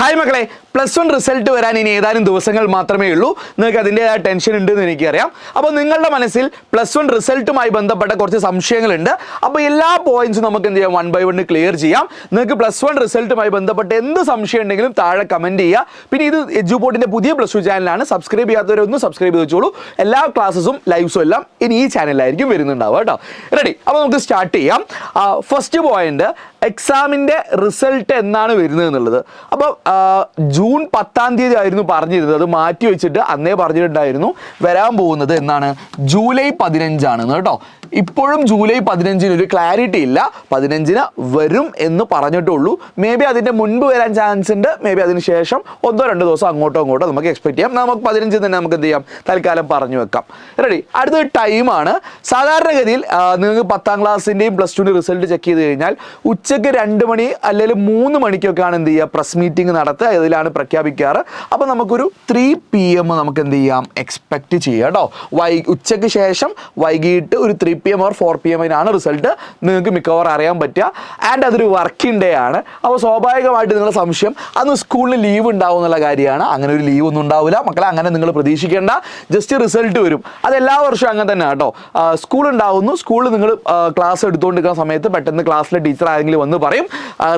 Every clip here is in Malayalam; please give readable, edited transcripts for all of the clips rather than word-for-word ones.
ഹായ് മക്കളെ, +1 റിസൾട്ട് വരാൻ ഇനി ഏതാനും ദിവസങ്ങൾ മാത്രമേ ഉള്ളൂ. നിങ്ങൾക്ക് അതിൻ്റെതായ ടെൻഷൻ ഉണ്ടെന്ന് എനിക്കറിയാം. അപ്പോൾ നിങ്ങളുടെ മനസ്സിൽ +1 റിസൾട്ടുമായി ബന്ധപ്പെട്ട കുറച്ച് സംശയങ്ങളുണ്ട്. അപ്പോൾ എല്ലാ പോയിന്റ്സും നമുക്ക് എന്ത് ചെയ്യാം, 1 by 1 ക്ലിയർ ചെയ്യാം. നിങ്ങൾക്ക് +1 റിസൾട്ടുമായി ബന്ധപ്പെട്ട് എന്ത് സംശയം ഉണ്ടെങ്കിലും താഴെ കമൻറ്റ് ചെയ്യുക. പിന്നെ ഇത് എഡ്യൂപോർട്ടിൻ്റെ പുതിയ +2 ചാനലാണ്. സബ്സ്ക്രൈബ് ചെയ്യാത്തവരൊന്ന് സബ്സ്ക്രൈബ് ചെയ്ത് വെച്ചോളൂ. എല്ലാ ക്ലാസ്സും ലൈവ്സും എല്ലാം ഇനി ഈ ചാനലിലായിരിക്കും വരുന്നുണ്ടാവുക കേട്ടോ. റെഡി? അപ്പോൾ നമുക്ക് സ്റ്റാർട്ട് ചെയ്യാം. ഫസ്റ്റ് പോയിന്റ്, എക്സാമിൻ്റെ റിസൾട്ട് എന്നാണ് വരുന്നത് എന്നുള്ളത്. അപ്പോൾ ജൂൺ 10-ാം തീയതി ആയിരുന്നു പറഞ്ഞിരുന്നത്. അത് മാറ്റി വെച്ചിട്ട് അന്നേ പറഞ്ഞിട്ടുണ്ടായിരുന്നു വരാൻ പോകുന്നത് എന്നാണ്, ജൂലൈ 15 കേട്ടോ. ഇപ്പോഴും ജൂലൈ 15 ഒരു ക്ലാരിറ്റി ഇല്ല. 15 വരും എന്ന് പറഞ്ഞിട്ടുള്ളൂ. മേ ബി അതിൻ്റെ മുൻപ് വരാൻ ചാൻസ് ഉണ്ട്, മേ ബി അതിന് ശേഷം 1-2 ദിവസം അങ്ങോട്ടോ നമുക്ക് എക്സ്പെക്ട് ചെയ്യാം. നമുക്ക് 15 തന്നെ നമുക്ക് എന്ത് ചെയ്യാം, തൽക്കാലം പറഞ്ഞു വെക്കാം. റെഡി? അടുത്തൊരു ടൈമാണ്. സാധാരണഗതിയിൽ നിങ്ങൾക്ക് 10ാം ക്ലാസ്സിൻ്റെയും +2 റിസൾട്ട് ചെക്ക് ചെയ്ത് കഴിഞ്ഞാൽ ഉച്ചയ്ക്ക് 2 മണി അല്ലെങ്കിൽ 3 മണിക്കൊക്കെയാണ് എന്ത് ചെയ്യുക, പ്രസ് മീറ്റിംഗ് നടത്തുക. ഇതിലാണ് പ്രഖ്യാപിക്കാറ്. അപ്പോൾ നമുക്കൊരു 3 PM നമുക്ക് എന്ത് ചെയ്യാം, എക്സ്പെക്റ്റ് ചെയ്യാം കേട്ടോ. ഉച്ചയ്ക്ക് ശേഷം വൈകിട്ട് ഒരു 3 PM or 4 PM റിസൾട്ട് നിങ്ങൾക്ക് മിക്കവാറും അറിയാൻ പറ്റുക. ആൻഡ് അതൊരു വർക്കിംഗ് ഡേ ആണ്. അപ്പോൾ സ്വാഭാവികമായിട്ട് നിങ്ങളുടെ സംശയം അന്ന് സ്കൂളിൽ ലീവ് ഉണ്ടാവും എന്നുള്ള കാര്യമാണ്. അങ്ങനെ ഒരു ലീവ് ഒന്നും ഉണ്ടാവില്ല മക്കളെ, അങ്ങനെ നിങ്ങൾ പ്രതീക്ഷിക്കേണ്ട. ജസ്റ്റ് റിസൾട്ട് വരും. അത് എല്ലാ വർഷവും അങ്ങനെ തന്നെ കേട്ടോ. സ്കൂൾ ഉണ്ടാവുന്നു, സ്കൂളിൽ നിങ്ങൾ ക്ലാസ് എടുത്തുകൊണ്ടിരിക്കുന്ന സമയത്ത് പെട്ടെന്ന് ക്ലാസ്സിലെ ടീച്ചർ ആരെങ്കിലും വന്ന് പറയും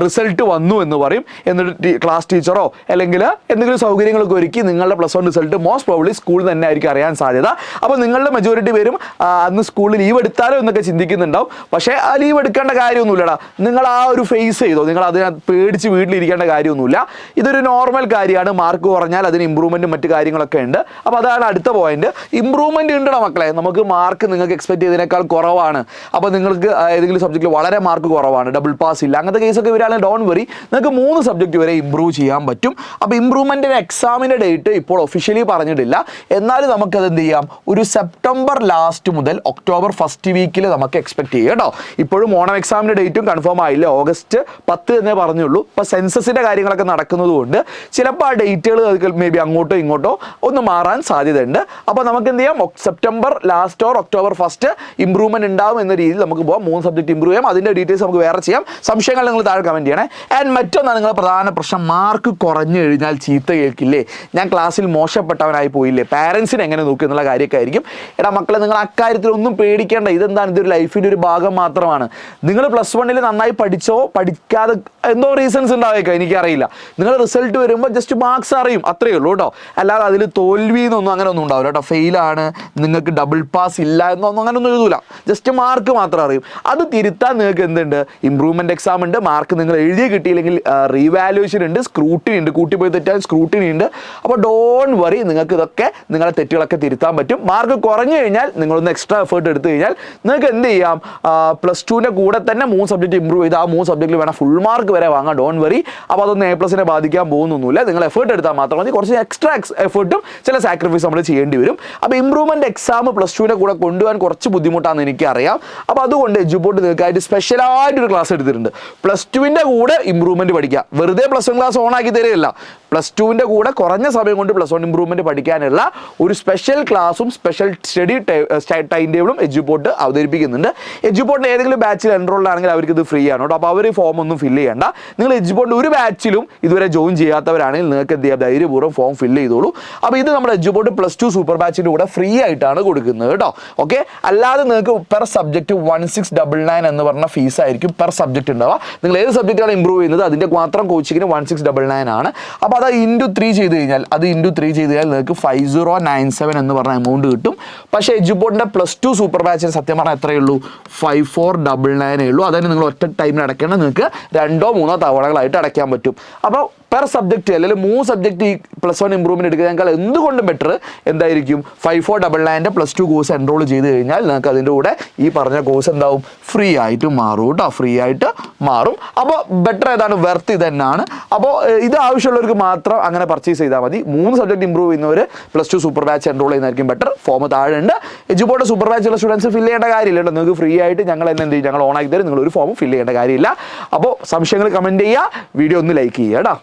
റിസൾട്ട് വന്നു എന്ന് പറയും. എന്നിട്ട് ക്ലാസ് ടീച്ചറോ അല്ലെങ്കിൽ എന്തെങ്കിലും സൗകര്യങ്ങളൊക്കെ ഒരുക്കി നിങ്ങളുടെ +1 റിസൾട്ട് മോസ്റ്റ് പ്രോബബ്ലി സ്കൂളിൽ തന്നെ ആയിരിക്കും അറിയാൻ സാധ്യത. അപ്പോൾ നിങ്ങളുടെ മെജോറിറ്റി പേരും അന്ന് സ്കൂളിൽ ലീവ് എടുത്താലോ എന്നൊക്കെ ചിന്തിക്കുന്നുണ്ടാവും. പക്ഷേ ആ ലീവ് എടുക്കേണ്ട കാര്യമൊന്നുമില്ലടാ. നിങ്ങൾ ആ ഒരു ഫേസ് ചെയ്തോ, നിങ്ങൾ അതിനകത്ത് പേടിച്ച് വീട്ടിലിരിക്കേണ്ട കാര്യമൊന്നുമില്ല. ഇതൊരു നോർമൽ കാര്യമാണ്. മാർക്ക് കുറഞ്ഞാൽ അതിന് ഇമ്പ്രൂവ്മെൻറ്റും മറ്റു കാര്യങ്ങളൊക്കെ ഉണ്ട്. അപ്പോൾ അതാണ് അടുത്ത പോയിന്റ്. ഇമ്പ്രൂവ്മെൻറ്റ് ഉണ്ടോ മക്കളെ? നമുക്ക് മാർക്ക് നിങ്ങൾക്ക് എക്സ്പെക്ട് ചെയ്തതിനേക്കാൾ കുറവാണ്. അപ്പോൾ നിങ്ങൾക്ക് ഏതെങ്കിലും സബ്ജക്റ്റിൽ വളരെ മാർക്ക് കുറവാണ്, ഡബിൾ പാസ് ഇല്ല, അങ്ങനത്തെ കേസൊക്കെ വരികയാണെങ്കിൽ ഡോണ്ട് വറി, നിങ്ങൾക്ക് 3 സബ്ജക്റ്റ് വരെ ഇമ്പ്രൂവ് ചെയ്യാൻ പറ്റും. അപ്പോൾ ഇമ്പ്രൂവ്മെൻറ്റിന് എക്സാമിൻ്റെ ഡേറ്റ് ഇപ്പോൾ ഒഫീഷ്യലി പറഞ്ഞിട്ടില്ല. എന്നാലും നമുക്കത് എന്ത് ചെയ്യാം, ഒരു സെപ്റ്റംബർ ലാസ്റ്റ് മുതൽ ഒക്ടോബർ ഫസ്റ്റ് വീക്കിൽ നമുക്ക് എക്സ്പെക്ട് ചെയ്യാം കേട്ടോ. ഇപ്പോഴും ഓണം എക്സാമിൻ്റെ ഡേറ്റും കൺഫേം ആയില്ല. ഓഗസ്റ്റ് 10 എന്നേ പറഞ്ഞുള്ളൂ. ഇപ്പോൾ സെൻസസിൻ്റെ കാര്യങ്ങളൊക്കെ നടക്കുന്നതുകൊണ്ട് ചിലപ്പോൾ ആ ഡേറ്റുകൾ മേ ബി അങ്ങോട്ടോ ഇങ്ങോട്ടോ ഒന്ന് മാറാൻ സാധ്യതയുണ്ട്. അപ്പോൾ നമുക്ക് എന്ത് ചെയ്യാം, September last or October first improvement ഉണ്ടാവും എന്ന രീതിയിൽ നമുക്ക് പോകാം. 3 സബ്ജക്റ്റ് ഇമ്പ്രൂവ് ചെയ്യാം. അതിൻ്റെ ഡീറ്റെയിൽസ് നമുക്ക് വേറെ ചെയ്യാം. സംശയങ്ങൾ നിങ്ങൾ താഴെ കമൻറ്റ് ചെയ്യണേ. ആൻഡ് മറ്റൊന്നാണ് നിങ്ങളുടെ പ്രധാന പ്രശ്നം, മാർക്ക് കുറഞ്ഞു കഴിഞ്ഞാൽ ചീത്ത കേൾക്കില്ലേ, ഞാൻ ക്ലാസ്സിൽ മോശപ്പെട്ടവനായി പോയില്ലേ, പാരൻസിനെ എങ്ങനെ നോക്കി എന്നുള്ള കാര്യമൊക്കെ ആയിരിക്കും. എടാ മക്കളെ, നിങ്ങൾ അക്കാര്യത്തിൽ ഒന്നും പേടിക്കേണ്ട. ഇതെന്താണ്, ഇതൊരു ലൈഫിൻ്റെ ഒരു ഭാഗം മാത്രമാണ്. നിങ്ങൾ +1 നന്നായി പഠിച്ചോ പഠിക്കാതെ എന്തോ റീസൺസ് ഉണ്ടാവേക്കാം, എനിക്കറിയില്ല. നിങ്ങൾ റിസൾട്ട് വരുമ്പോൾ ജസ്റ്റ് മാർക്സ് അറിയും, അത്രയേ ഉള്ളൂ കേട്ടോ. അല്ലാതെ അതിൽ തോൽവി എന്നൊന്നും അങ്ങനെ ഒന്നും ഉണ്ടാവില്ല കേട്ടോ. ഫെയിലാണ്, നിങ്ങൾക്ക് ഡബിൾ പാസ് ഇല്ല എന്നൊന്നും അങ്ങനെ ഒന്നും എഴുതൂല. ജസ്റ്റ് മാർക്ക് മാത്രം അറിയും. അത് തിരുത്താൻ നിങ്ങൾക്ക് എന്തുണ്ട്, ഇമ്പ്രൂവ്മെൻറ്റ് എക്സാം ഉണ്ട്. മാർക്ക് നിങ്ങൾ എഴുതി കിട്ടിയില്ലെങ്കിൽ റീവാലുവേഷൻ ഉണ്ട്, സ്ക്രൂട്ടിനി ഉണ്ട്, കൂട്ടിപ്പോയി തെറ്റാൻ സ്ക്രൂട്ടിനി ഉണ്ട്. അപ്പോൾ ഡോണ്ട് വറി, നിങ്ങൾക്ക് ഇതൊക്കെ നിങ്ങളുടെ തെറ്റുകളൊക്കെ തിരുത്താൻ പറ്റും. മാർക്ക് കുറഞ്ഞു കഴിഞ്ഞാൽ നിങ്ങളൊന്ന് എക്സ്ട്രാ എഫേർട്ട് എടുത്തു കഴിഞ്ഞാൽ നിങ്ങൾക്ക് എന്ത് ചെയ്യാം, +2ൻ്റെ കൂടെ തന്നെ 3 സബ്ജക്റ്റ് ഇമ്പ്രൂവ് ചെയ്ത് ആ 3 സബ്ജക്റ്റിൽ വേണം ഫുൾ മാർക്ക് വരെ വാങ്ങാം. Don't worry. അപ്പോൾ അതൊന്നും A+നെ ബാധിക്കാൻ പോകുന്നൊന്നുമില്ല. നിങ്ങൾ എഫേർട്ട് എടുത്താൽ മാത്രം മതി. കുറച്ച് എക്സ്ട്രാ എഫേർട്ടും ചില സാക്രിഫൈസ് നമ്മൾ ചെയ്യേണ്ടി വരും. അപ്പോൾ ഇമ്പ്രൂവ്മെൻറ്റ് എക്സാം +2ൻ്റെ കൂടെ കൊണ്ടുപോകാൻ കുറച്ച് ബുദ്ധിമുട്ടാണെന്ന് എനിക്കറിയാം. അപ്പോൾ അതുകൊണ്ട് എഡ്യൂപോർട്ട് നിങ്ങൾക്കായിട്ട് സ്പെഷ്യലായിട്ടൊരു ക്ലാസ് എടുത്തിട്ടുണ്ട്. +2ൻ്റെ കൂടെ ഇമ്പ്രൂവ്മെൻറ്റ് പഠിക്കുക. വെറുതെ +1 ക്ലാസ് ഓണാക്കി തരികയല്ല. +2ൻ്റെ കൂടെ കുറഞ്ഞ സമയം കൊണ്ട് +1 ഇമ്പ്രൂവ്മെൻറ്റ് പഠിക്കാനുള്ള ഒരു സ്പെഷ്യൽ ക്ലാസ്സും സ്പെഷ്യൽ സ്റ്റഡി ടൈം ടേബിളും എഡ്യൂപോർട്ട് അവതരിപ്പിക്കുന്നുണ്ട്. എഡ്യൂപോർട്ടിന് ഏതെങ്കിലും ബാച്ചിൽ എൻറോൾഡ് ആണെങ്കിൽ അവർക്ക് ഇത് ഫ്രീ ആണ് കേട്ടോ. അപ്പോൾ അവർ ഫോം ഒന്നും ഫില്ല് ചെയ്യേണ്ട. നിങ്ങൾ എഡ്യൂപോർട്ടിൽ ഒരു ബാച്ചിലും ഇതുവരെ ജോയിൻ ചെയ്യാത്തവരാണെങ്കിൽ നിങ്ങൾക്ക് എന്ത് ചെയ്യാം, ധൈര്യപൂർവ്വം ഫോം ഫില്ല് ചെയ്തോളൂ. അപ്പോൾ ഇത് നമ്മുടെ എഡ്യൂപോർട്ട് +2 സൂപ്പർ ബാച്ചിൻ്റെ കൂടെ ഫ്രീ ആയിട്ടാണ് കൊടുക്കുന്നത് കേട്ടോ. ഓക്കെ, അല്ലാതെ നിങ്ങൾക്ക് പെർ സബ്ജക്റ്റ് 1699 എന്ന് പറഞ്ഞ ഫീസായിരിക്കും പെർ സബ്ജക്റ്റ് ഉണ്ടാവുക. നിങ്ങൾ ഏത് സബ്ജക്റ്റാണ് ഇമ്പ്രൂവ് ചെയ്യുന്നത് അതിൻ്റെ മാത്രം കോച്ചിങ്ങിന് 1699 ആണ്. അപ്പോൾ അത് ×3 ചെയ്ത് കഴിഞ്ഞാൽ നിങ്ങൾക്ക് 5097 എന്ന് പറഞ്ഞ എമൗണ്ട് കിട്ടും. പക്ഷേ എഡ്യൂപോർട്ടിൻ്റെ +2 സൂപ്പർ ബാച്ചിന് സത്യം പറഞ്ഞാൽ എത്രയേ ഉള്ളൂ, 5499 ഉള്ളൂ. അതിന് നിങ്ങൾ ഒറ്റ ടൈമിൽ അടയ്ക്കേണ്ട, നിങ്ങൾക്ക് 2-3 തവണകളായിട്ട് അടയ്ക്കാൻ പറ്റും. അപ്പോൾ പെർ സബ്ജക്റ്റ് അല്ലെങ്കിൽ 3 സബ്ജക്റ്റ് ഈ +1 ഇമ്പ്രൂവ്മെൻറ്റ് എടുക്കുന്നതിനേക്കാൾ എന്തുകൊണ്ടും ബെറ്റർ എന്തായിരിക്കും, 5499 +2 കോഴ്സ് എൻറോൾ ചെയ്ത് കഴിഞ്ഞാൽ നിങ്ങൾക്ക് അതിൻ്റെ കൂടെ ഈ പറഞ്ഞ കോഴ്സ് എന്താവും, ഫ്രീ ആയിട്ട് മാറും കേട്ടോ. ഫ്രീ ആയിട്ട് മാറും. അപ്പോൾ ബെറ്റർ ഏതാണ്, വെർത്ത് ഇത് തന്നെയാണ്. അപ്പോൾ ഇത് ആവശ്യമുള്ളവർക്ക് മാത്രം അങ്ങനെ പർച്ചേസ് ചെയ്താൽ മതി. 3 സബ്ജക്റ്റ് ഇമ്പ്രൂവ് ചെയ്യുന്നവർ +2 സൂപ്പർ ബാച്ച് എൻറോൾ ചെയ്യുന്നതായിരിക്കും ബെറ്റർ. ഫോം താഴെ ഉണ്ട്. എഡ്യൂപോർട്ട് സൂപ്പർ ബാച്ചുള്ള സ്റ്റുഡൻസ് ഫില്ല് ചെയ്യേണ്ട കാര്യമില്ല കേട്ടോ. നിങ്ങൾക്ക് ഫ്രീ ആയിട്ട് ഞങ്ങൾ തന്നെ എന്ത് ചെയ്യും, ഞങ്ങൾ ഓൺ ആക്കി തരും. നിങ്ങൾ ഒരു ഫോമും ഫില്ല് ചെയ്യേണ്ട കാര്യമില്ല. അപ്പോൾ സംശയങ്ങൾ കമൻറ്റ് ചെയ്യുക, വീഡിയോ ഒന്ന് ലൈക്ക് ചെയ്യുക കേട്ടോ.